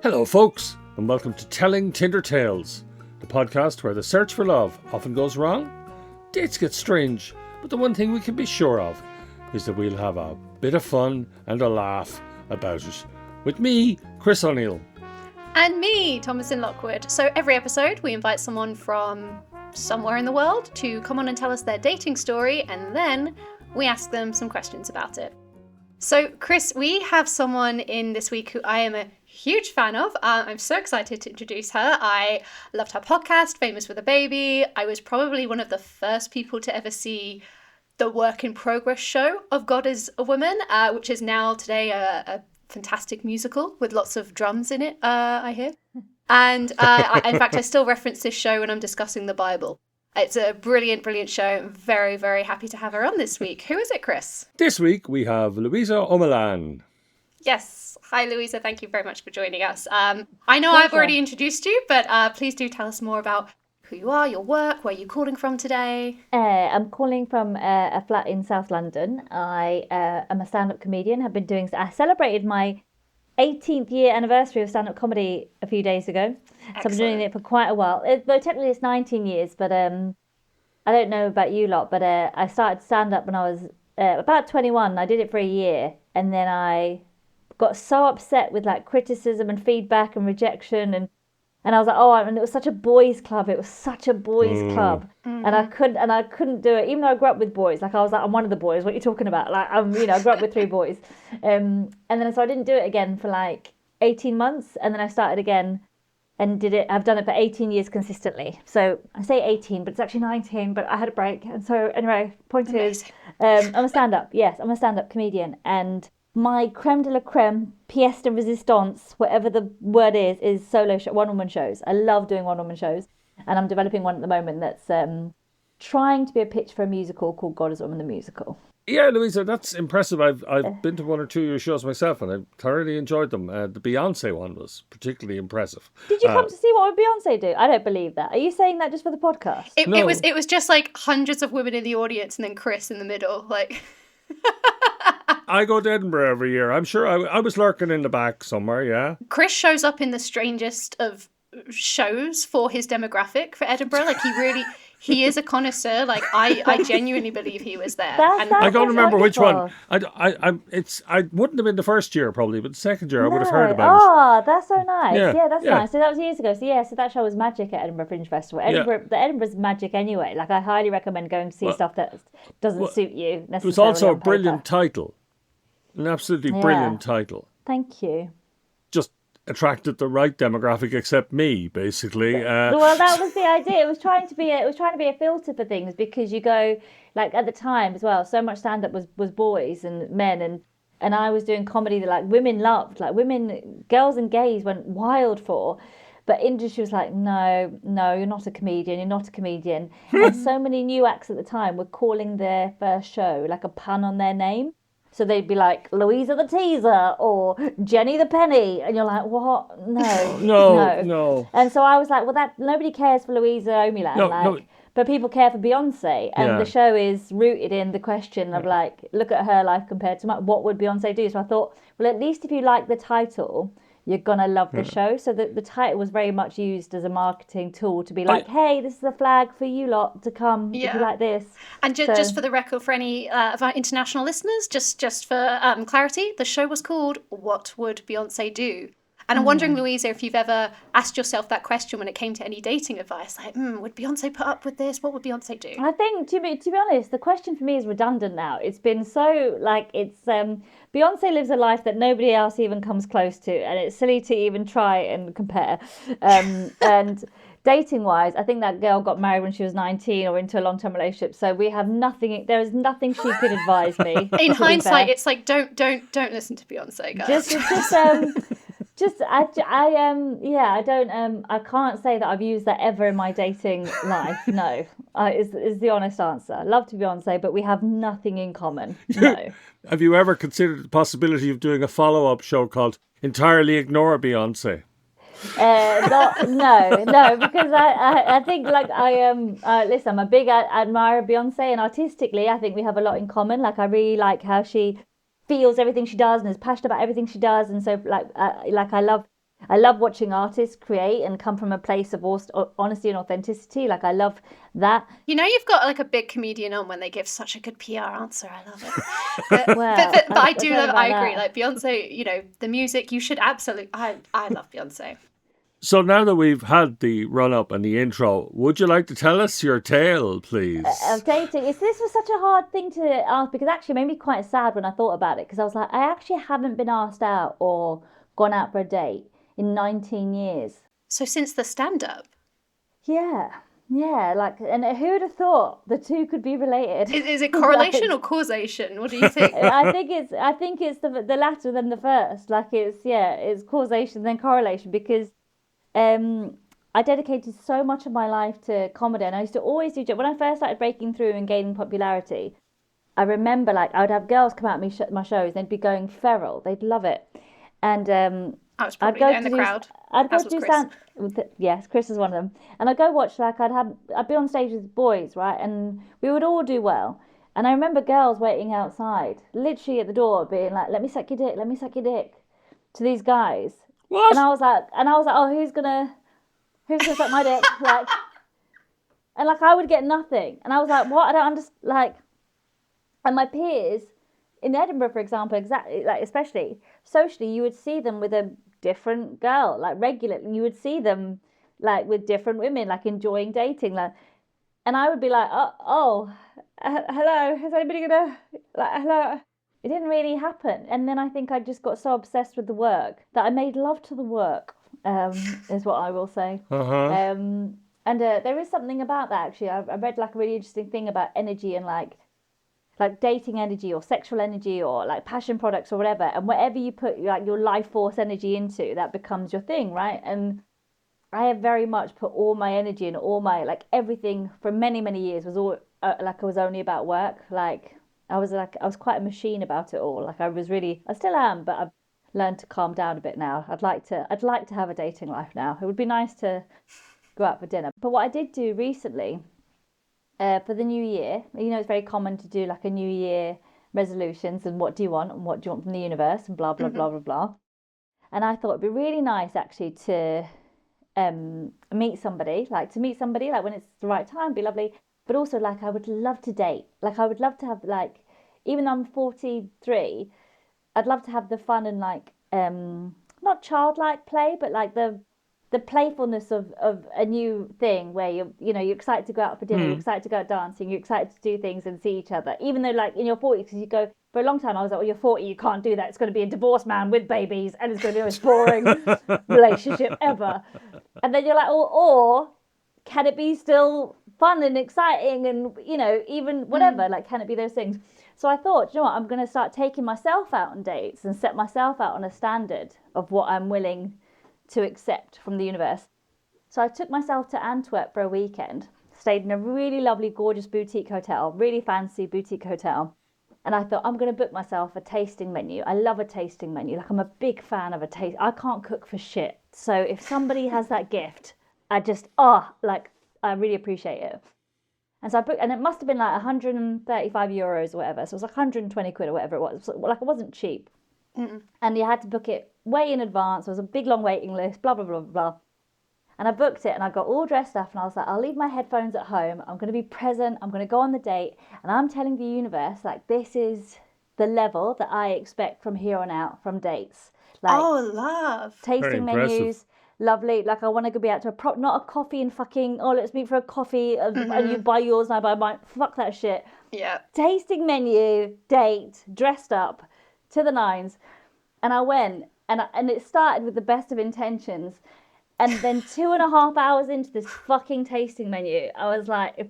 Hello folks, and welcome to Telling Tinder Tales, the podcast where the search for love often goes wrong, dates get strange, but the one thing we can be sure of is that we'll have a bit of fun and a laugh about it. With me, Chris O'Neill. And me, Thomasin Lockwood. So every episode we invite someone from somewhere in the world to come on and tell us their dating story, and then we ask them some questions about it. So Chris, we have someone in this week who I am a huge fan of. I'm so excited to introduce her. I loved her podcast, Famous with a Baby. I was probably one of the first people to ever see the work in progress show of God is a Woman, which is now today a fantastic musical with lots of drums in it, I hear. And in fact, I still reference this show when I'm discussing the Bible. It's a brilliant, brilliant show. I'm very, very happy to have her on this week. Who is it, Chris? This week we have Luisa Omielan. Yes. Hi, Louisa. Thank you very much for joining us. I know I've already introduced you, but please do tell us more about who you are, your work, where you're calling from today. I'm calling from a flat in South London. I am a stand-up comedian. I celebrated my 18th year anniversary of stand-up comedy a few days ago. Excellent. So I've been doing it for quite a while. Though technically it's 19 years, but I don't know about you lot, but I started stand-up when I was about 21. I did it for a year, and then I got so upset with like criticism and feedback and rejection, and I was like, and it was such a boys' club. It was such a boys' club, and I couldn't do it. Even though I grew up with boys, like I was like, I'm one of the boys. What are you talking about? Like I grew up with 3 boys, and then so I didn't do it again for like 18 months, and then I started again, and did it. I've done it for 18 years consistently. So I say 18, but it's actually 19. But I had a break, and so anyway, point is, I'm a stand-up. Yes, I'm a stand-up comedian, and my creme de la creme, pièce de résistance, whatever the word is solo one-woman shows. I love doing one-woman shows, and I'm developing one at the moment that's trying to be a pitch for a musical called God is a Woman the Musical. Yeah, Louisa, that's impressive. I've been to 1 or 2 of your shows myself, and I thoroughly enjoyed them. The Beyoncé one was particularly impressive. Did you come to see What Would Beyoncé Do? I don't believe that. Are you saying that just for the podcast? It was just like hundreds of women in the audience, and then Chris in the middle, like. I go to Edinburgh every year. I'm sure I was lurking in the back somewhere, yeah. Chris shows up in the strangest of shows for his demographic for Edinburgh. Like he is a connoisseur. Like I genuinely believe he was there. I can't remember which one. I wouldn't have been the first year probably, but the second year I would have heard about it. Oh, that's so nice. Yeah, that's yeah. nice. So that was years ago. So that show was magic at Edinburgh Fringe Festival. Edinburgh's magic anyway. Like I highly recommend going to see stuff that doesn't suit you necessarily. It was also a brilliant title. An absolutely brilliant title. Thank you. Just attracted the right demographic, except me, basically. Well, that was the idea. It was trying to be a filter for things, because you go, like at the time as well, so much stand up was boys and men, and I was doing comedy that like women loved, like girls and gays went wild for. But industry was like, no, you're not a comedian. And so many new acts at the time were calling their first show like a pun on their name. So they'd be like, Louisa the Teaser or Jenny the Penny. And you're like, what? No. And so I was like, well, that nobody cares for Louisa Omielan. But people care for Beyonce. And the show is rooted in the question of like, look at her life compared to mine. What would Beyonce do? So I thought, well, at least if you like the title, you're going to love the show. So the title was very much used as a marketing tool to be like, hey, this is a flag for you lot to come if you like this. And just for the record, for any of our international listeners, just for clarity, the show was called What Would Beyoncé Do? And I'm wondering, Louisa, if you've ever asked yourself that question when it came to any dating advice, like, would Beyonce put up with this? What would Beyonce do? I think, to be honest, the question for me is redundant now. It's been so, like, it's, Beyonce lives a life that nobody else even comes close to, and it's silly to even try and compare. And dating-wise, I think that girl got married when she was 19 or into a long-term relationship, so we have nothing, there is nothing she could advise me. In hindsight, it's like, don't listen to Beyonce, guys. I can't say that I've used that ever in my dating life. No, is the honest answer. Love to Beyonce, but we have nothing in common. No. Have you ever considered the possibility of doing a follow-up show called Entirely Ignore Beyonce? No, because I think like listen, I'm a big admirer of Beyonce, and artistically I think we have a lot in common. Like I really like how she feels everything she does and is passionate about everything she does, and so like I love I love watching artists create and come from a place of honesty and authenticity. Like, I love that. You know, you've got like a big comedian on when they give such a good PR answer. I love it. But, Well, but I do love, I agree. that. Like Beyonce, you know, the music, you should absolutely, I love Beyonce. So now that we've had the run-up and the intro, would you like to tell us your tale, please? Of dating. This was such a hard thing to ask, because actually it made me quite sad when I thought about it, because I was like, I actually haven't been asked out or gone out for a date in 19 years. So since the stand-up? Yeah, like, and who would have thought the two could be related? Is it correlation or causation? What do you think? I think it's the latter than the first. Like, it's causation then correlation, because I dedicated so much of my life to comedy, and I used to always do when I first started breaking through and gaining popularity. I remember, like, I would have girls come out my shows, and they'd be going feral. They'd love it, and I was probably there in the crowd. I'd go do stand. Yes, Chris is one of them, and I'd go watch. Like, I'd be on stage with boys, right, and we would all do well. And I remember girls waiting outside, literally at the door, being like, "Let me suck your dick, let me suck your dick," to these guys. What? And I was like, oh, who's gonna suck my dick? Like, and like, I would get nothing. And I was like, what? I don't understand. Like, and my peers in Edinburgh, for example, exactly, like, especially socially, you would see them with a different girl, like, regularly. You would see them like with different women, like, enjoying dating, like, and I would be like, hello, is anybody gonna, like, hello? It didn't really happen. And then I think I just got so obsessed with the work that I made love to the work, is what I will say. And there is something about that, actually. I read, like, a really interesting thing about energy and, like dating energy or sexual energy or, like, passion products or whatever. And whatever you put, like, your life force energy into, that becomes your thing, right? And I have very much put all my energy and all my, like, everything for many, many years was all, like, it was only about work. Like, I was quite a machine about it all. Like, I still am, but I've learned to calm down a bit now. I'd like to have a dating life now. It would be nice to go out for dinner. But what I did do recently, for the new year, you know, it's very common to do, like, a new year resolutions and what do you want and what do you want from the universe and blah, blah, blah, blah, blah. And I thought it'd be really nice, actually, to meet somebody, like when it's the right time, be lovely. But also, like, I would love to date. Like, I would love to have, like, even though I'm 43, I'd love to have the fun and, like, not childlike play, but, like, the playfulness of a new thing where you're excited to go out for dinner, you're excited to go out dancing, you're excited to do things and see each other. Even though, like, in your 40s, because you go, for a long time, I was like, well, you're 40, you can't do that. It's going to be a divorced man with babies, and it's going to be the most boring relationship ever. And then you're like, or can it be still fun and exciting and, you know, even whatever, like, can it be those things? So I thought, you know what, I'm going to start taking myself out on dates and set myself out on a standard of what I'm willing to accept from the universe. So I took myself to Antwerp for a weekend, stayed in a really lovely, gorgeous boutique hotel, really fancy boutique hotel. And I thought, I'm going to book myself a tasting menu. I love a tasting menu. Like, I'm a big fan of a taste. I can't cook for shit. So if somebody has that gift, I really appreciate it. And so I booked, and it must have been like 135 euros or whatever. So it was like 120 quid or whatever it was. So, like, it wasn't cheap. And you had to book it way in advance. There was a big long waiting list, blah, blah, blah, blah. And I booked it and I got all dressed up and I was like, I'll leave my headphones at home. I'm going to be present. I'm going to go on the date. And I'm telling the universe, like, this is the level that I expect from here on out from dates. Like, oh, love. Tasting menus. Lovely. Like, I want to go be out to not a coffee and fucking, oh, let's meet for a coffee and you buy yours and I buy mine. Fuck that shit. Yeah. Tasting menu, date, dressed up to the nines. And I went and it started with the best of intentions. And then 2.5 hours into this fucking tasting menu, I was like, if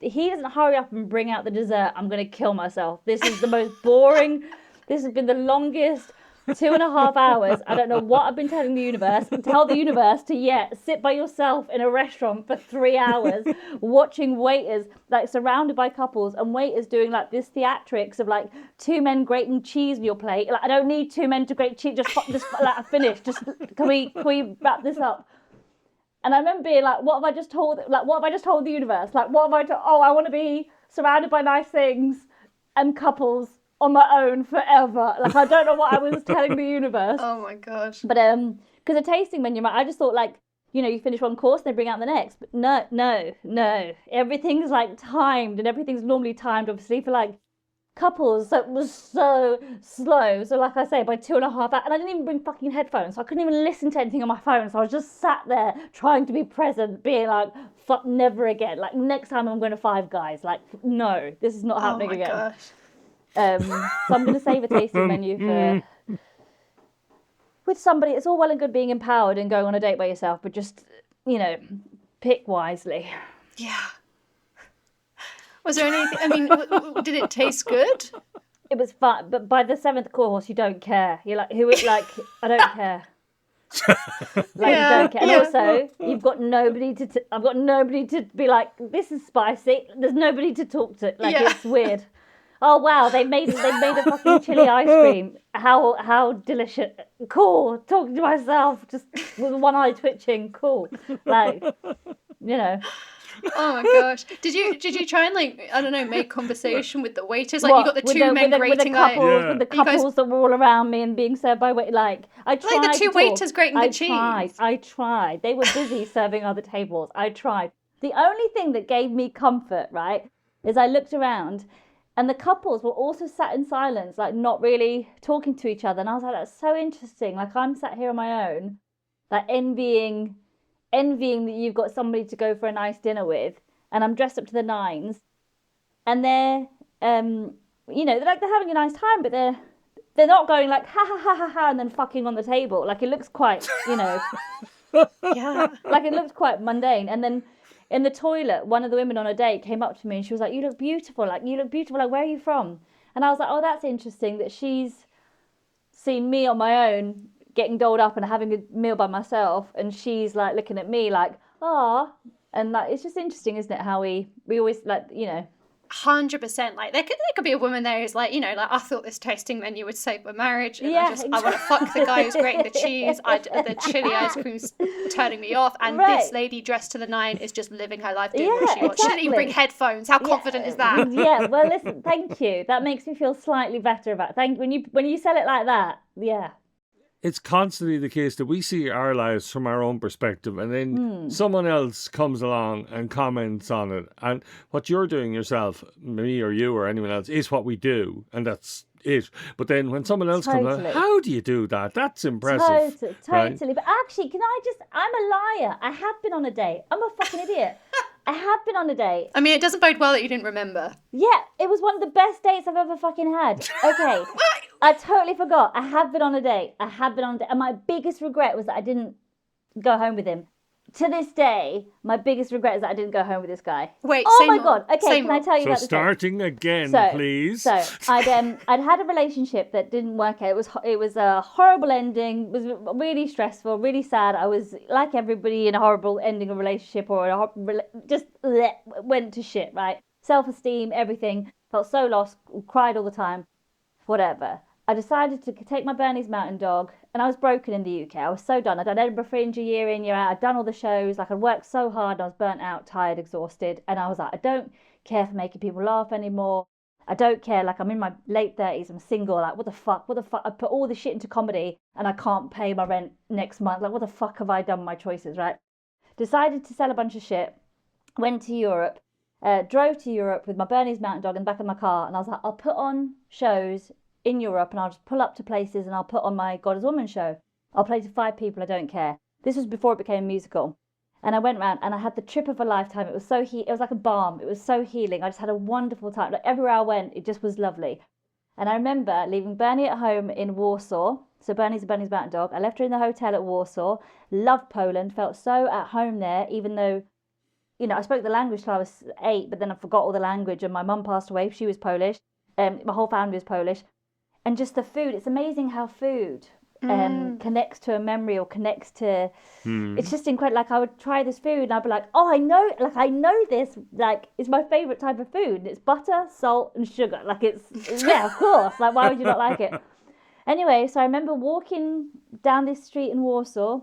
he doesn't hurry up and bring out the dessert, I'm going to kill myself. This is the most boring. This has been the longest 2.5 hours. I don't know what I've been telling the universe. Tell the universe to, sit by yourself in a restaurant for 3 hours, watching waiters, like, surrounded by couples, and waiters doing, like, this theatrics of, like, 2 men grating cheese on your plate. Like, I don't need 2 men to grate cheese. Just like, finish. Just can we wrap this up? And I remember being like, what have I just told the universe? Like, what have I told? Oh, I want to be surrounded by nice things and couples on my own forever. Like, I don't know what I was telling the universe. Oh my gosh. But because a tasting menu, I just thought like, you know, you finish one course, they bring out the next. But no. Everything's like timed, and everything's normally timed, obviously, for like couples. So it was so slow. So like I say, by 2.5 hours, and I didn't even bring fucking headphones, so I couldn't even listen to anything on my phone. So I was just sat there trying to be present, being like, fuck, never again. Like, next time I'm going to Five Guys. Like, no, this is not happening again. Gosh. So I'm going to save a tasting menu for with somebody. It's all well and good being empowered and going on a date by yourself, but just, you know, pick wisely. Yeah. Was there anything? I mean, did it taste good? It was fun, but by the 7th course, you don't care. You're like, who? Like, I don't care. Like, you don't care. And also, you've got nobody to. I've got nobody to be like, this is spicy. There's nobody to talk to. Like, it's weird. Oh wow, they made a fucking chili ice cream. How delicious. Cool. Talking to myself, just with one eye twitching. Cool. Like, you know. Oh my gosh. Did you try and, like, I don't know, make conversation with the waiters? Like, you got the two men grating with the couples that were all around me and being served by like, I tried. Like the two waiters grating the cheese. I tried. They were busy serving other tables. I tried. The only thing that gave me comfort, right, is I looked around and the couples were also sat in silence, like not really talking to each other. And I was like, that's so interesting. Like, I'm sat here on my own, like envying that you've got somebody to go for a nice dinner with, and I'm dressed up to the nines, and they're, you know, they're having a nice time, but they're not going like ha ha ha ha ha and then fucking on the table. Like, it looks quite, you know, yeah, like it looks quite mundane. And then in the toilet, one of the women on a date came up to me and she was like, "You look beautiful. Like, you look beautiful. Like, where are you from?" And I was like, "Oh, that's interesting that she's seen me on my own, getting dolled up and having a meal by myself, and she's like looking at me like, ah." And like, it's just interesting, isn't it, how we always, like, you know. 100%. Like, there could be a woman there who's like, you know, like, I thought this tasting menu would save my marriage, and I want to fuck the guy who's grating the cheese. The chili ice cream's turning me off, and this lady dressed to the nine is just living her life doing what she wants. She didn't even bring headphones. How confident is that? Yeah, well, listen, thank you. That makes me feel slightly better about it. When you sell it like that, yeah. It's constantly the case that we see our lives from our own perspective, and then someone else comes along and comments on it. And what you're doing yourself, me or you or anyone else, is what we do, and that's it. But then when someone else comes along, how do you do that? That's impressive. Totally. Right? But actually, I'm a liar. I have been on a date. I'm a fucking idiot. I have been on a date. I mean, it doesn't bode well that you didn't remember. Yeah, it was one of the best dates I've ever fucking had. Okay. I totally forgot. I have been on a date. And my biggest regret was that I didn't go home with him. To this day, my biggest regret is that I didn't go home with this guy. Wait, oh my God. Okay, can I tell you about this? Starting again, please. So I'd had a relationship that didn't work out. It was a horrible ending. It was really stressful, really sad. I was like everybody in a horrible ending of a relationship, or went to shit, right? Self-esteem, everything. Felt so lost, cried all the time, whatever. I decided to take my Bernese Mountain Dog, and I was broken in the UK. I was so done. I'd done Edinburgh Fringe year in, year out. I'd done all the shows. Like, I'd worked so hard, and I was burnt out, tired, exhausted. And I was like, I don't care for making people laugh anymore. I don't care. Like, I'm in my late 30s. I'm single. Like, what the fuck? I put all this shit into comedy, and I can't pay my rent next month. Like, what the fuck have I done with my choices, right? Decided to sell a bunch of shit. Went to Europe. Drove to Europe with my Bernese Mountain Dog in the back of my car. And I was like, I'll put on shows in Europe, and I'll just pull up to places, and I'll put on my God is Woman show. I'll play to 5 people, I don't care. This was before it became a musical. And I went around, and I had the trip of a lifetime. It was so it was like a balm. It was so healing. I just had a wonderful time. Like, everywhere I went, it just was lovely. And I remember leaving Bernie at home in Warsaw. So Bernie's Mountain Dog. I left her in the hotel at Warsaw. Loved Poland. Felt so at home there, even though, you know, I spoke the language till I was 8, but then I forgot all the language, and my mum passed away. She was Polish. My whole family was Polish. And just the food, it's amazing how food connects to a memory, or connects to, it's just incredible. Like, I would try this food and I'd be like, oh, I know this, like, it's my favourite type of food. It's butter, salt and sugar. Like, it's yeah, of course. Like, why would you not like it? Anyway, so I remember walking down this street in Warsaw.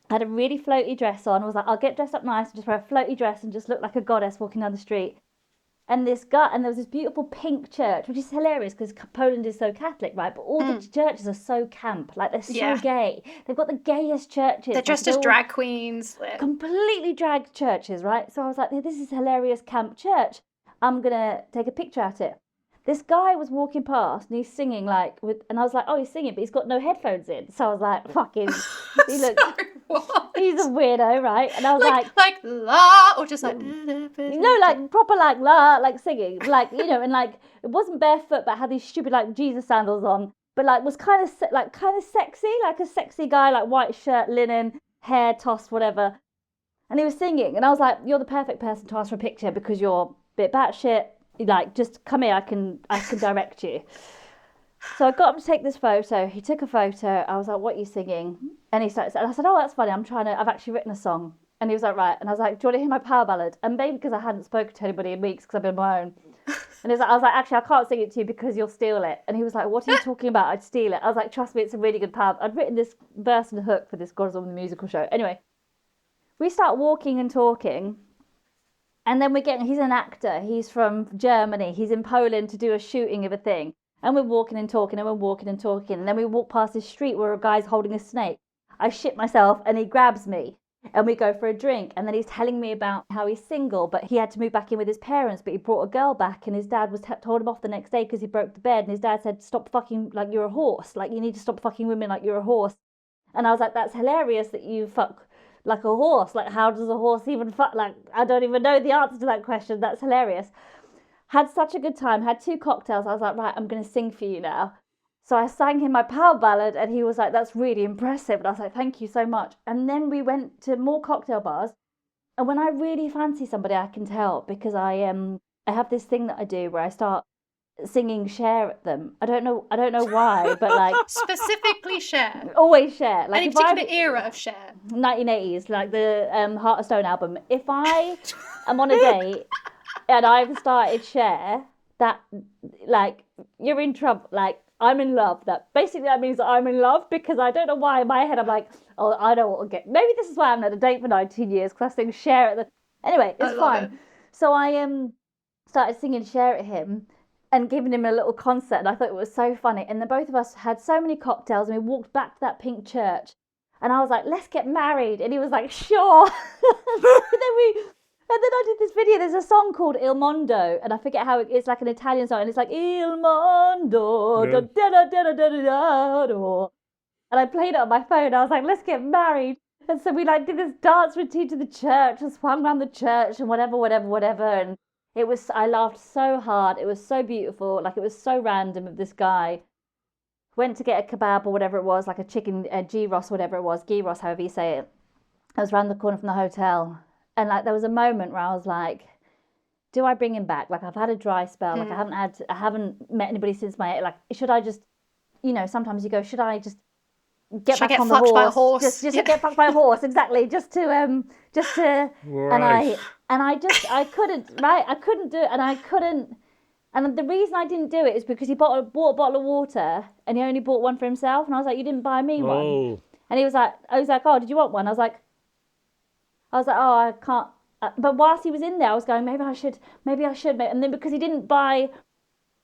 I had a really floaty dress on. I was like, I'll get dressed up nice and just wear a floaty dress and just look like a goddess walking down the street. And this guy, and there was this beautiful pink church, which is hilarious because Poland is so Catholic, right? But all the churches are so camp, like they're so gay. They've got the gayest churches. They're dressed as drag queens. Completely drag churches, right? So I was like, this is hilarious camp church. I'm gonna take a picture at it. This guy was walking past and he's singing and I was like, oh, he's singing, but he's got no headphones in. So I was like, fucking, he looks, he's a weirdo, right? And I was like la, or just like, no, like proper like la, like singing, like, you know, and like it wasn't barefoot, but had these stupid like Jesus sandals on, but like was kind of sexy, like a sexy guy, like white shirt, linen, hair tossed, whatever. And he was singing, and I was like, you're the perfect person to ask for a picture because you're a bit batshit. Like, just come here, I can direct you. So I got him to take this photo. He took a photo. I was like, what are you singing? And he started, and I said, oh, that's funny. I've actually written a song. And he was like, right. And I was like, do you want to hear my power ballad? And maybe because I hadn't spoken to anybody in weeks because I've been on my own. And I was like, actually, I can't sing it to you because you'll steal it. And he was like, what are you talking about? I'd steal it. I was like, trust me, it's a really good power. I'd written this verse and hook for this Gods on the Musical show. Anyway, we start walking and talking. And then he's an actor. He's from Germany. He's in Poland to do a shooting of a thing. And we're walking and talking and we're walking and talking. And then we walk past this street where a guy's holding a snake. I shit myself and he grabs me and we go for a drink. And then he's telling me about how he's single, but he had to move back in with his parents, but he brought a girl back and his dad told him off the next day because he broke the bed. And his dad said, stop fucking like you're a horse. Like you need to stop fucking women like you're a horse. And I was like, that's hilarious that you fuck like a horse. Like how does a horse even fuck? Like I don't even know the answer to that question. That's hilarious. Had such a good time, had 2 cocktails. I was like, right, I'm going to sing for you now. So I sang him my power ballad and he was like, that's really impressive. And I was like, thank you so much. And then we went to more cocktail bars. And when I really fancy somebody, I can tell because I have this thing that I do where I start singing Cher at them. I don't know why, but like specifically Cher. Always Cher. Like any particular era of Cher? 1980s, like the Heart of Stone album. If I am on a date and I've started Cher, that like you're in trouble. Like I'm in love. That means that I'm in love because I don't know why in my head I'm like, oh, I don't want to get. Maybe this is why I haven't had a date for 19 years because I sing Cher at the. Anyway, it's fine. So I started singing Cher at him. And giving him a little concert, and I thought it was so funny. And then both of us had so many cocktails, and we walked back to that pink church. And I was like, "Let's get married," and he was like, "Sure." And then I did this video. There's a song called Il Mondo, and I forget how it's like an Italian song, and it's like Il Mondo, da, da, da, da, da, da, da. And I played it on my phone. I was like, "Let's get married." And so we like did this dance routine to the church, and swung around the church, and whatever, and. I laughed so hard. It was so beautiful. Like, it was so random of this guy. Went to get a kebab or whatever it was, like a chicken, a gyros or whatever it was, gyros, however you say it. I was around the corner from the hotel. And, like, there was a moment where I was like, do I bring him back? Like, I've had a dry spell. Like, I haven't met anybody since like, should I just, you know, sometimes you go, should I just get back on the horse? By a horse? Just get fucked by a horse, exactly. Just to right. And I couldn't do it, and I couldn't, and the reason I didn't do it is because he bought a bottle of water, and he only bought one for himself, and I was like, you didn't buy me one, and he was like, oh, did you want one? I was like, oh, I can't, but whilst he was in there, I was going, maybe I should, and then because he didn't buy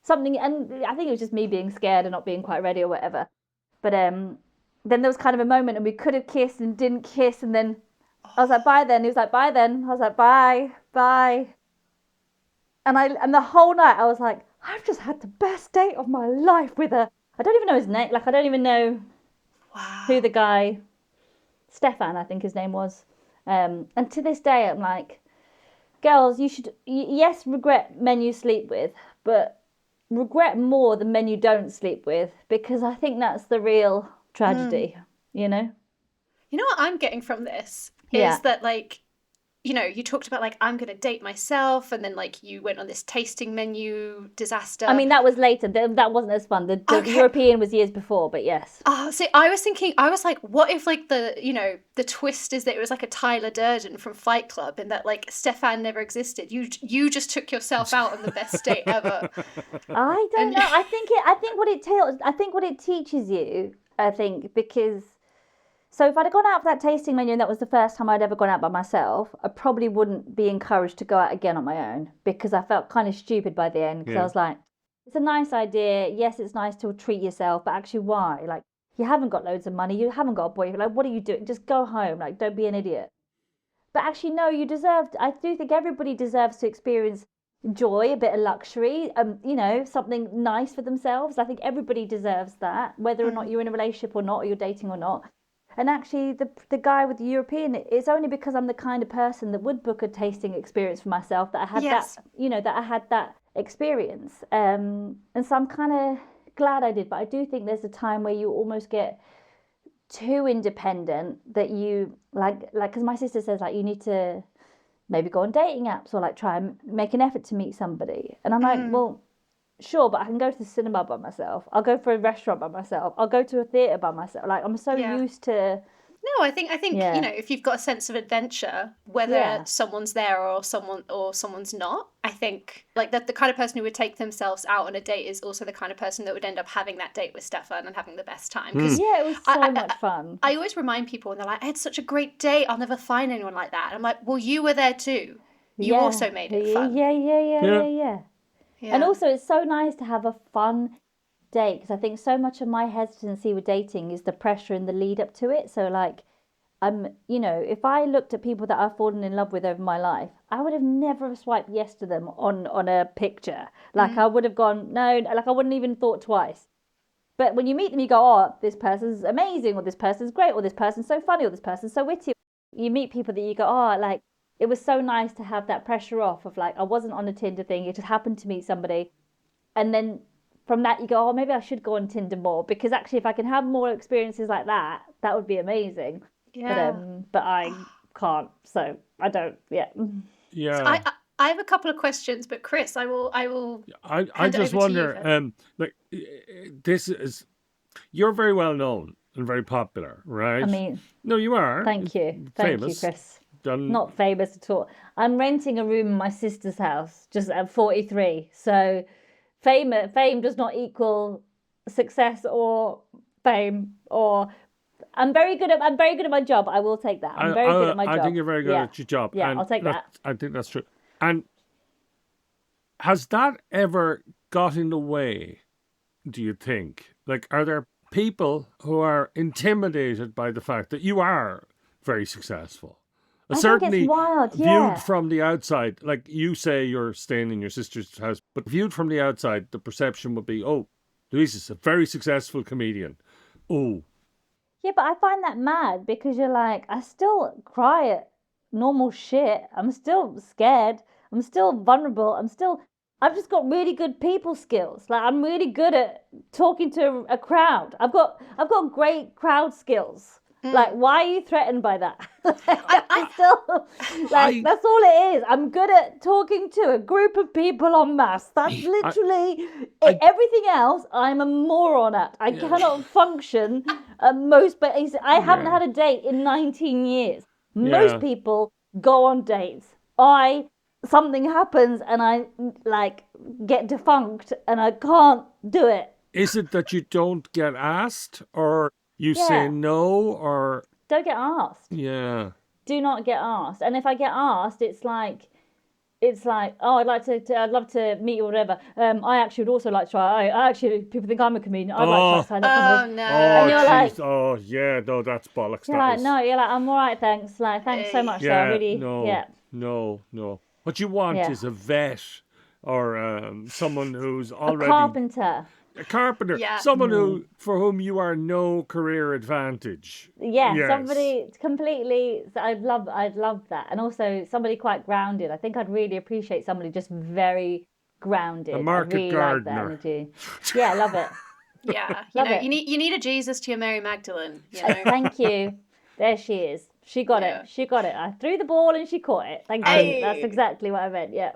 something, and I think it was just me being scared and not being quite ready or whatever, but then there was kind of a moment, and we could have kissed and didn't kiss, and then I was like, bye then. He was like, bye then. I was like, bye. And the whole night I was like, I've just had the best date of my life with her. I don't even know his name. Like, I don't even know who the guy, Stefan, I think his name was. And to this day, I'm like, girls, you should, yes, regret men you sleep with, but regret more the men you don't sleep with, because I think that's the real tragedy, you know? You know what I'm getting from this? Is that, like, you know, you talked about, like, I'm going to date myself, and then, like, you went on this tasting menu disaster. I mean, that was later. That wasn't as fun. The European was years before, but yes. Oh, see, I was like, what if, like, the twist is that it was, like, a Tyler Durden from Fight Club, and that, like, Stefan never existed. You just took yourself out on the best date ever. I don't know. I think what it teaches you, because So if I'd have gone out for that tasting menu and that was the first time I'd ever gone out by myself, I probably wouldn't be encouraged to go out again on my own because I felt kind of stupid by the end because I was like, it's a nice idea. Yes, it's nice to treat yourself, but actually why? Like, you haven't got loads of money. You haven't got a boyfriend. Like, what are you doing? Just go home. Like, don't be an idiot. But actually, no, I do think everybody deserves to experience joy, a bit of luxury, something nice for themselves. I think everybody deserves that, whether or not you're in a relationship or not, or you're dating or not. And actually, the guy with the European, it's only because I'm the kind of person that would book a tasting experience for myself that I had that I had that experience. And so I'm kind of glad I did. But I do think there's a time where you almost get too independent that you like because my sister says like you need to maybe go on dating apps or like try and make an effort to meet somebody. And I'm like, well, sure, but I can go to the cinema by myself. I'll go for a restaurant by myself. I'll go to a theatre by myself. Like, I'm so used to... No, I think if you've got a sense of adventure, whether someone's there or someone's not, I think like that the kind of person who would take themselves out on a date is also the kind of person that would end up having that date with Stefan and having the best time. Because it was so much fun. I always remind people, and they're like, I had such a great date, I'll never find anyone like that. And I'm like, well, you were there too. You also made it fun. Yeah. And also, it's so nice to have a fun date because I think so much of my hesitancy with dating is the pressure and the lead up to it. So like, if I looked at people that I've fallen in love with over my life, I would have never swiped yes to them on a picture. Like I would have gone, no, like I wouldn't even thought twice. But when you meet them, you go, oh, this person's amazing, or this person's great, or this person's so funny, or this person's so witty. You meet people that you go, oh, like, it was so nice to have that pressure off of like, I wasn't on a Tinder thing. It just happened to meet somebody. And then from that, you go, oh, maybe I should go on Tinder more because actually if I can have more experiences like that, that would be amazing. Yeah. But I can't. So I don't. Yeah. Yeah. So I have a couple of questions, but Chris, I just wonder, this is, you're very well known and very popular, right? I mean, no, you are. Thank you. Thank you, Chris. Done. Not famous at all. I'm renting a room in my sister's house, just at 43. So fame does not equal success or fame. Or I'm very good at my job. I will take that. I'm very good at my job. I think you're very good at your job. Yeah, and I'll take that. I think that's true. And has that ever got in the way, do you think? Like, are there people who are intimidated by the fact that you are very successful? I Certainly think it's wild, viewed from the outside, like you say you're staying in your sister's house, but viewed from the outside, the perception would be, oh, Louisa's a very successful comedian. Oh. Yeah, but I find that mad because you're like, I still cry at normal shit. I'm still scared. I'm still vulnerable. I've just got really good people skills. Like, I'm really good at talking to a crowd. I've got great crowd skills. Like, why are you threatened by that? That's all it is. I'm good at talking to a group of people en masse. That's literally everything else. I'm a moron at. I cannot function at most. But I haven't had a date in 19 years. Most people go on dates. Something happens and I like get defunct and I can't do it. Is it that you don't get asked, or you say no, or don't get asked? Yeah. Do not get asked. And if I get asked, it's like, oh, I'd love to meet you or whatever. I actually would also like to try. I actually, people think I'm a comedian. I'd like to try sign up. Oh no! And you're like, oh yeah, no, that's bollocks. You're like, no, you're like, I'm all right, thanks. Like, thanks so much. Yeah, I really, no. What you want is a vet or someone who's already a carpenter, someone for whom you are no career advantage. Yes. Somebody completely. I'd love that, and also somebody quite grounded. I think I'd really appreciate somebody just very grounded. A market really gardener. Like that energy. Yeah, I love it. Yeah, you need a Jesus to your Mary Magdalene. You know? Thank you. There she is. She got it. She got it. I threw the ball and she caught it. Thank you. That's exactly what I meant. Yeah.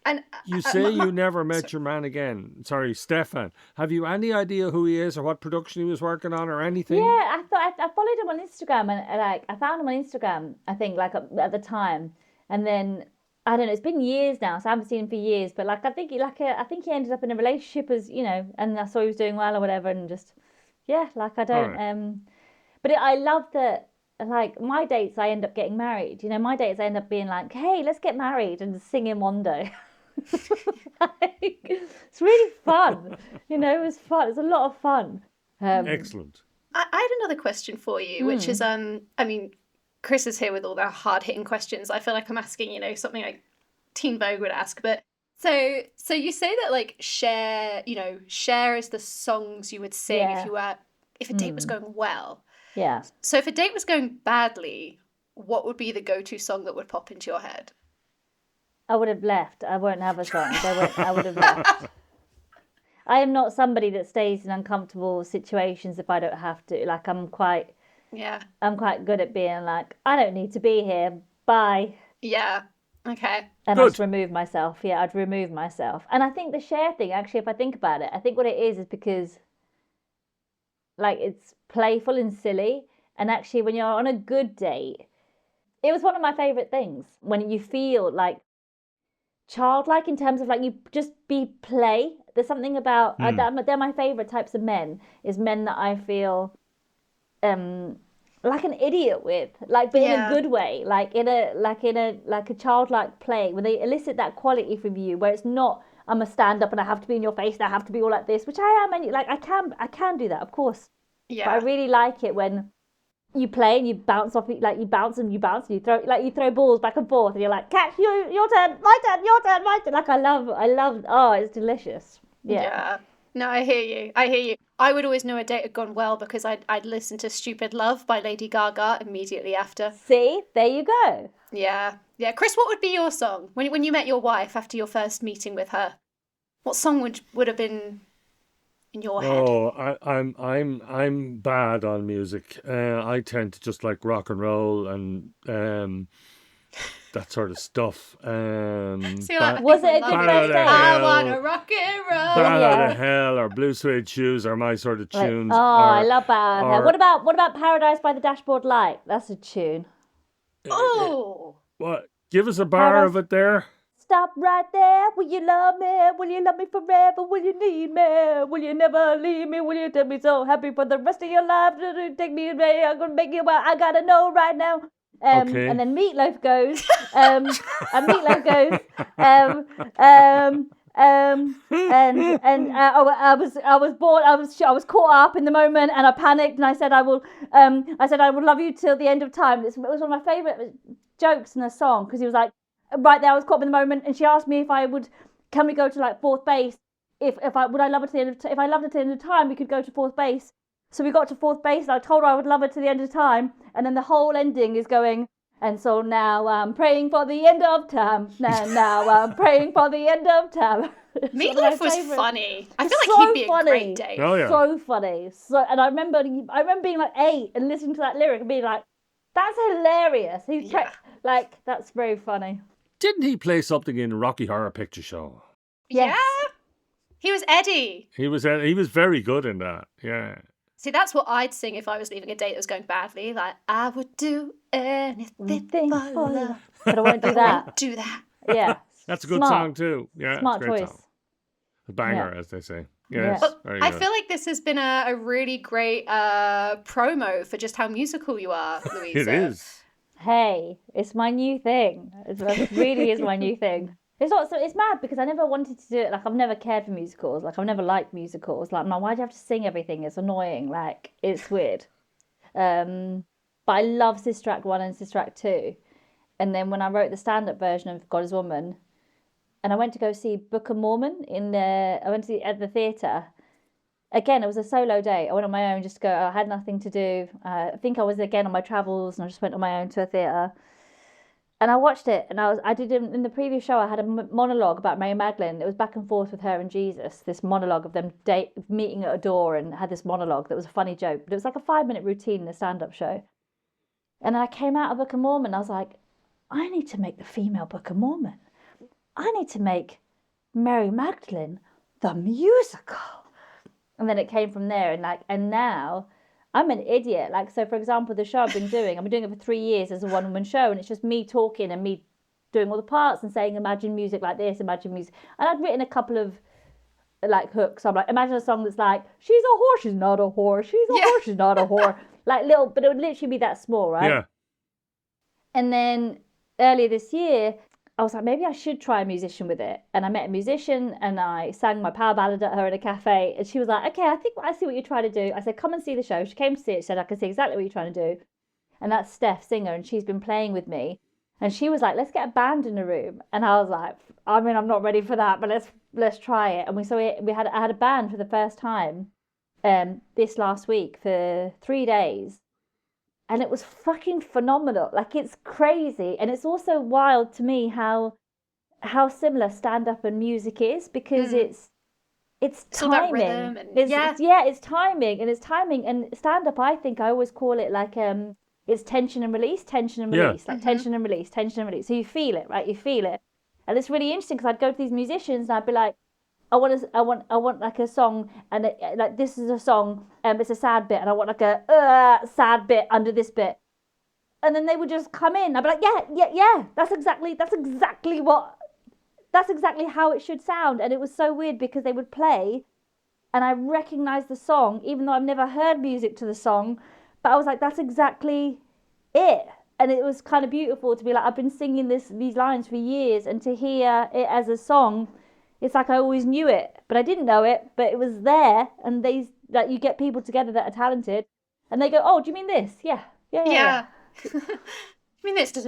And you say you never met your man again. Sorry, Stefan. Have you any idea who he is or what production he was working on or anything? Yeah, I followed him on Instagram and like I found him on Instagram. I think like at the time, and then I don't know. It's been years now, so I haven't seen him for years. But like I think he ended up in a relationship as and I saw he was doing well or whatever, and just like I don't. But I love that, like, my dates, I end up getting married. You know, my dates, I end up being like, hey, let's get married and sing in one day. Like, it's really fun. You know, it was fun. It's a lot of fun. Excellent. I had another question for you, which is, I mean, Chris is here with all the hard-hitting questions. I feel like I'm asking, you know, something like Teen Vogue would ask, but so you say that, like, share is the songs you would sing if a date was going well. Yeah. So if a date was going badly, what would be the go-to song that would pop into your head? I would have left. I won't have a song. I would have left. I am not somebody that stays in uncomfortable situations if I don't have to. Like, I'm quite good at being like, I don't need to be here. Bye. Yeah. Okay. And I'd remove myself. Yeah, I'd remove myself. And I think the share thing, actually, if I think about it, I think what it is because, like, it's playful and silly. And actually, when you're on a good date, it was one of my favourite things. When you feel, like, childlike in terms of, like, you just be play. There's something about, they're my favourite types of men, is men that I feel like an idiot with, like, but in a good way, like a childlike play, where they elicit that quality from you, where it's not, I'm a stand up and I have to be in your face and I have to be all like this, which I am, and like I can do that, of course. Yeah. But I really like it when you play and you bounce off, like you bounce and you throw balls back and forth, and you're like, catch you, your turn, my turn, your turn, my turn. Like I love. Oh, it's delicious. Yeah. No, I hear you. I would always know a date had gone well because I'd listen to Stupid Love by Lady Gaga immediately after. See, there you go. Yeah. Chris, what would be your song when you met your wife after your first meeting with her? What song would have been in your head? Oh, I'm bad on music. I tend to just like rock and roll and that sort of stuff. Was it a good first date? I wanna rock and roll. Bad Out of Hell or Blue Suede Shoes are my sort of tunes. I love Bad Out of Hell. What about Paradise by the Dashboard Light? That's a tune. Oh. What? Give us a bar of it there. Stop right there. Will you love me? Will you love me forever? Will you need me? Will you never leave me? Will you take me so happy for the rest of your life? Take me away. I'm gonna make you well. I gotta know right now. Okay. And then Meatloaf goes. And Meatloaf goes. I was bored. I was caught up in the moment, and I panicked, and I said I will love you till the end of time. It was one of my favourite jokes in the song, because he was like, right there, I was caught up in the moment, and she asked me if I would, can we go to like fourth base? If I love her to the end of if I loved her to the end of time, we could go to fourth base. So we got to fourth base, and I told her I would love her to the end of time, and then the whole ending is going, and so now I'm praying for the end of time. Now I'm praying for the end of time. Meatloaf was funny. I feel like he'd be a great date. Oh, yeah. So funny. And I remember being like 8 and listening to that lyric and being like, that's hilarious. That's very funny. Didn't he play something in Rocky Horror Picture Show? Yes. Yeah. He was Eddie. He was very good in that. Yeah. See, that's what I'd sing if I was leaving a date that was going badly. Like, I would do anything for love. But I won't do that. I won't do that. Yeah. That's a good song too. Yeah. Smart it's a great choice. Song. A banger, as they say. Yes. But very I good. feel like this has been a really great promo for just how musical you are, Louisa. It is. Hey, it's my new thing. It really is my new thing. It's mad because I never wanted to do it. Like, I've never cared for musicals. Like, I've never liked musicals. Like, why do you have to sing everything? It's annoying. Like, it's weird. But I love Sister Act 1 and Sister Act 2. And then when I wrote the stand-up version of God is Woman, and I went to go see Book of Mormon at the theatre. Again, it was a solo day. I went on my own just to go. I had nothing to do. I think I was again on my travels, and I just went on my own to a theatre. And I watched it, and I did in the previous show. I had a monologue about Mary Magdalene. It was back and forth with her and Jesus. This monologue of them meeting at a door, and had this monologue that was a funny joke, but it was like a 5-minute routine in a stand-up show. And then I came out of Book of Mormon. I was like, I need to make the female Book of Mormon. I need to make Mary Magdalene the musical. And then it came from there, and now I'm an idiot. Like, so for example, the show I've been doing it for 3 years as a one-woman show, and it's just me talking and me doing all the parts and saying, imagine music like this, imagine music. And I'd written a couple of like hooks. I'm like, imagine a song that's like, she's a whore, she's not a whore, she's a whore, she's not a whore. like little, but it would literally be that small, right? Yeah. And then earlier this year, I was like, maybe I should try a musician with it. And I met a musician and I sang my power ballad at her in a cafe. And she was like, okay, I think I see what you're trying to do. I said, come and see the show. She came to see it. She said, I can see exactly what you're trying to do. And that's Steph Singer. And she's been playing with me. And she was like, let's get a band in the room. And I was like, I mean, I'm not ready for that, but let's try it. And I had a band for the first time this last week for 3 days. And it was fucking phenomenal. Like, it's crazy. And it's also wild to me how similar stand-up and music is, because it's timing. Rhythm and, it's timing. And stand-up, I think I always call it like it's tension and release, tension and release, like tension and release, tension and release. So you feel it, right? You feel it. And it's really interesting because I'd go to these musicians and I'd be like, I want like a song, and like this is a song, it's a sad bit, and I want like a sad bit under this bit, and then they would just come in. I'd be like, yeah, that's exactly how it should sound. And it was so weird because they would play, and I recognised the song even though I've never heard music to the song, but I was like, that's exactly it. And it was kind of beautiful to be like, I've been singing these lines for years, and to hear it as a song. It's like I always knew it, but I didn't know it, but it was there. And you get people together that are talented, and they go, oh, do you mean this? Yeah. I mean, this. It's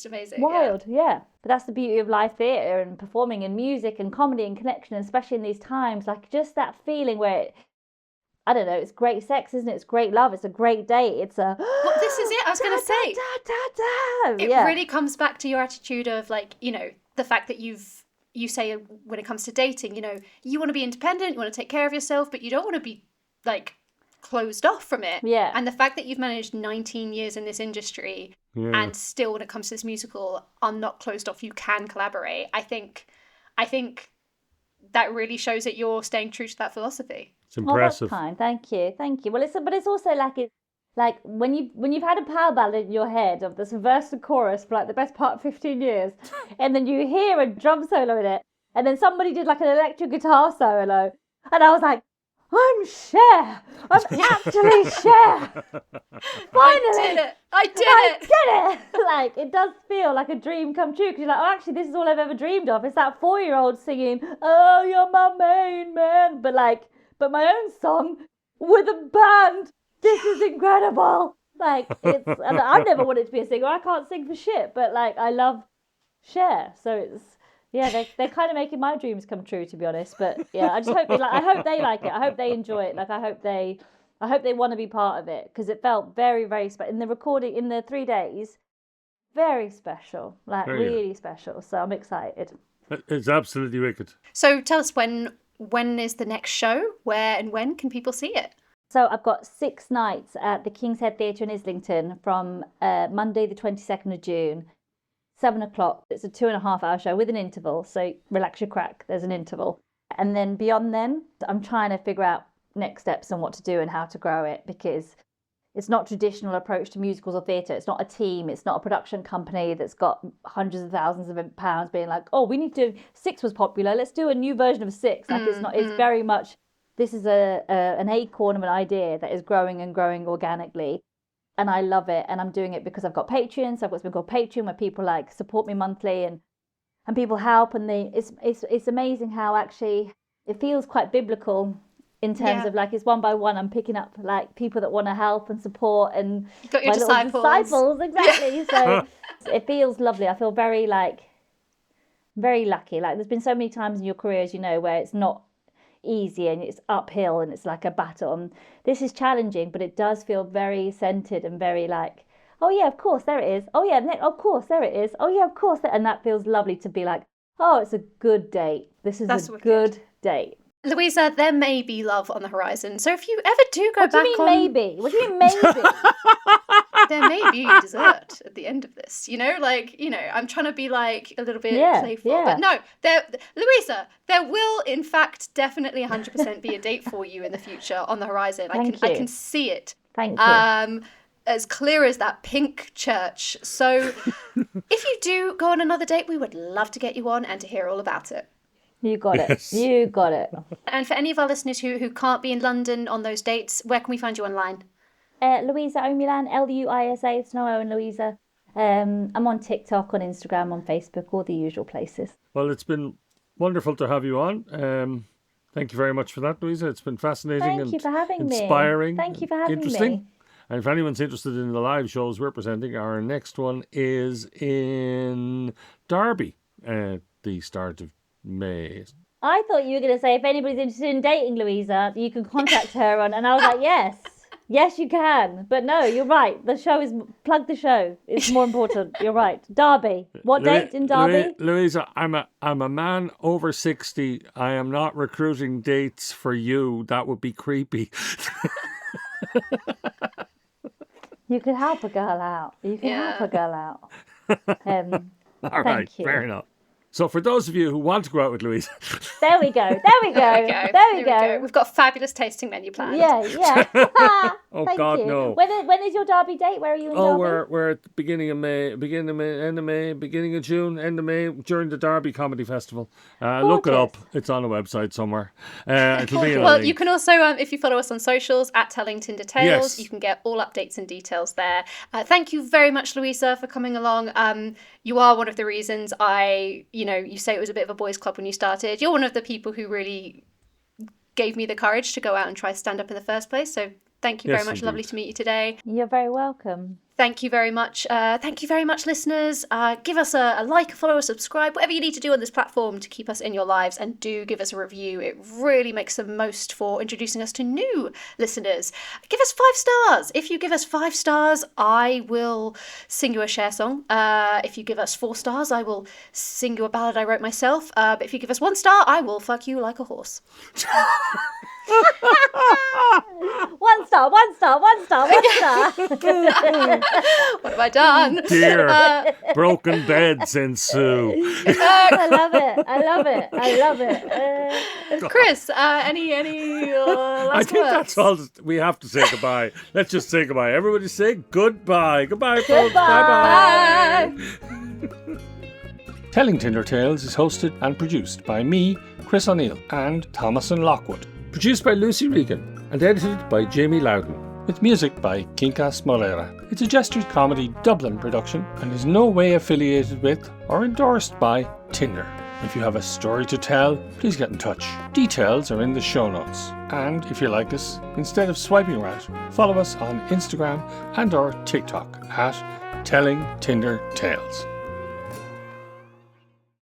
amazing. Wild, yeah. But that's the beauty of live theatre and performing and music and comedy and connection, especially in these times. Like, just that feeling where I don't know, it's great sex, isn't it? It's great love. It's a great date. It's a... Well, this is it. I was going to say. It really comes back to your attitude of, like, you know, the fact that you say when it comes to dating, you know, you want to be independent, you want to take care of yourself, but you don't want to be, like, closed off from it. Yeah. And the fact that you've managed 19 years in this industry and still, when it comes to this musical, are not closed off, you can collaborate. I think that really shows that you're staying true to that philosophy. It's impressive. Oh, that's kind. Thank you. Well, it's also like when you've had a power ballad in your head of this verse and chorus for like the best part of 15 years, and then you hear a drum solo in it, and then somebody did like an electric guitar solo, and I was like, I'm Cher. I'm actually Cher. Finally, I did it. Like, it does feel like a dream come true, because you're like, oh, actually, this is all I've ever dreamed of. It's that 4-year-old singing, oh, you're my main man, but my own song with a band. This is incredible. Like, and I never wanted to be a singer. I can't sing for shit, but like, I love Cher. So it's, yeah, they're kind of making my dreams come true, to be honest. But yeah, I just hope I hope they like it. I hope they enjoy it. Like, I hope they want to be part of it, because it felt very, very special in the recording in the 3 days. Very special, like really special. So I'm excited. It's absolutely wicked. So tell us, when is the next show? Where and when can people see it? So I've got 6 nights at the King's Head Theatre in Islington from Monday the 22nd of June, 7 o'clock. It's a 2.5-hour show with an interval, so relax your crack, there's an interval. And then beyond then, I'm trying to figure out next steps and what to do and how to grow it, because it's not traditional approach to musicals or theatre. It's not a team, it's not a production company that's got hundreds of thousands of pounds being like, oh, we need to, 6 was popular, let's do a new version of 6. Like, it's not, it's very much... This is an acorn of an idea that is growing and growing organically, and I love it. And I'm doing it because I've got Patreon. So I've got something called Patreon, where people like support me monthly, and people help. And it's amazing how actually it feels quite biblical in terms of like, it's one by one. I'm picking up like people that want to help and support, and you've got your disciples. Exactly. So it feels lovely. I feel very lucky. Like, there's been so many times in your career, as you know, where it's not easy and it's uphill and it's like a battle, and this is challenging, but it does feel very centered and very like, oh yeah, of course, there it is, oh yeah, of course, there it is, oh yeah, of course, and that feels lovely to be like, oh, it's a good date, that's a good date. Louisa, there may be love on the horizon, so if you ever do go back on... maybe? What do you mean maybe? There may be dessert at the end of this, you know, like, you know, I'm trying to be like a little bit playful, but no, Louisa, there will in fact definitely 100% be a date for you in the future on the horizon. I can see it. Thank you. As clear as that pink church. So if you do go on another date, we would love to get you on and to hear all about it. You got it. You got it. And for any of our listeners who can't be in London on those dates, where can we find you online? Luisa Omielan, Luisa. It's no O in Louisa. I'm on TikTok, on Instagram, on Facebook, all the usual places. Well, it's been wonderful to have you on. Thank you very much for that, Louisa. It's been fascinating Thank you for having inspiring. me. Thank you for having interesting. me. And if anyone's interested in the live shows we're presenting, our next one is in Derby at the start of May. I thought you were going to say if anybody's interested in dating Louisa, you can contact her on. And I was like, yes. Yes, you can. But no, you're right. The show is... Plug the show. It's more important. You're right. Derby. What date in Derby? Louisa, I'm a man over 60. I am not recruiting dates for you. That would be creepy. You could help a girl out. You can help a girl out. All right, thank you. fair enough. So for those of you who want to go out with Louisa... There we go. There we go. We've got a fabulous tasting menu planned. Yeah. Oh, Thank God, you. no. When is your Derby date? Where are you in Derby? We're at the beginning of May, end of May, beginning of June, end of May, during the Derby Comedy Festival. Look it up. It's on the website somewhere. It'll be in a link. You can also, if you follow us on socials, at Telling Tinder Tales, you can get all updates and details there. Thank you very much, Louisa, for coming along. You are one of the reasons you say it was a bit of a boys' club when you started. You're one of the people who really gave me the courage to go out and try stand up in the first place. So thank you very much. Indeed. Lovely to meet you today. You're very welcome. Thank you very much. Thank you very much, listeners. Give us a like, a follow, a subscribe, whatever you need to do on this platform to keep us in your lives, and do give us a review. It really makes the most for introducing us to new listeners. Give us 5 stars. If you give us 5 stars, I will sing you a Cher song. If you give us 4 stars, I will sing you a ballad I wrote myself. But if you give us 1 star, I will fuck you like a horse. 1 star. What have I done? Dear, broken beds ensue. I love it. Chris, any last I think words? that's all we have to say goodbye. Let's just say goodbye. Everybody say goodbye. Goodbye, folks. Goodbye. Bye-bye. Telling Tinder Tales is hosted and produced by me, Chris O'Neill, and Thomasin Lockwood. Produced by Lucy Regan and edited by Jamie Loudon. With music by Kinkas Moreira. It's a Gestures Comedy Dublin production and is no way affiliated with or endorsed by Tinder. If you have a story to tell, please get in touch. Details are in the show notes. And if you like us, instead of swiping right, follow us on Instagram and or TikTok at Telling Tinder Tales.